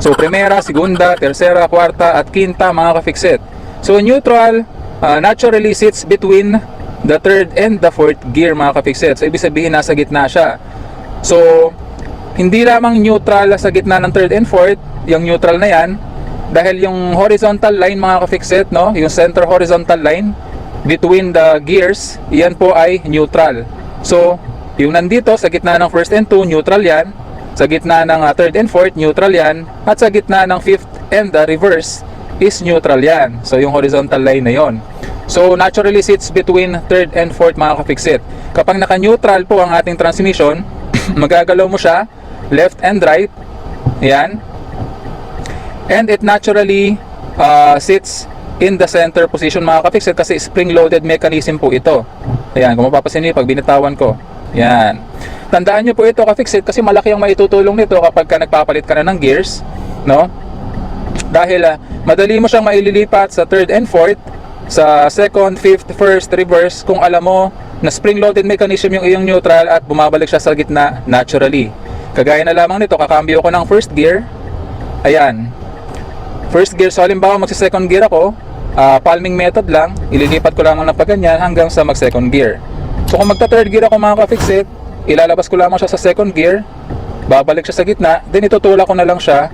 So primera, segunda, tercera, kwarta at quinta mga ka-fixit. So neutral naturally sits between the third and the fourth gear mga ka-fixit. So ibig sabihin nasa gitna siya. So hindi lamang neutral sa gitna ng third and fourth, yung neutral na yan, dahil yung horizontal line mga ka-fixit, no, yung center horizontal line between the gears, yan po ay neutral. So yung nandito sa gitna ng first and two, neutral yan. Sa gitna ng third and fourth, neutral yan. At sa gitna ng fifth and the reverse is neutral yan. So yung horizontal line na yon. So naturally sits between third and fourth mga ka-fixit. Kapag naka-neutral po ang ating transmission, magagalaw mo siya left and right. Yan. And it naturally sits in the center position mga ka-fixit kasi spring-loaded mechanism po ito. Ayan, kung mapapasin niyo pag binitawan ko. Yan. Tandaan nyo po ito ka-fixit kasi malaki ang maitutulong nito kapag ka nagpapalit ka na ng gears, no? Dahil madali mo siyang maililipat sa third and fourth, sa second, fifth, first, reverse kung alam mo na spring-loaded mechanism yung iyong neutral at bumabalik siya sa gitna naturally. Kagaya na lamang nito, kakambyo ko ng first gear. Ayan. First gear, so halimbawa magsi-second gear ako, palming method lang, ililipat ko lamang ng paganyan hanggang sa mag-second gear. So kung magta-third gear ako mga ka-fixit, ilalabas ko lamang siya sa second gear, babalik siya sa gitna, then itutulak ko na lang siya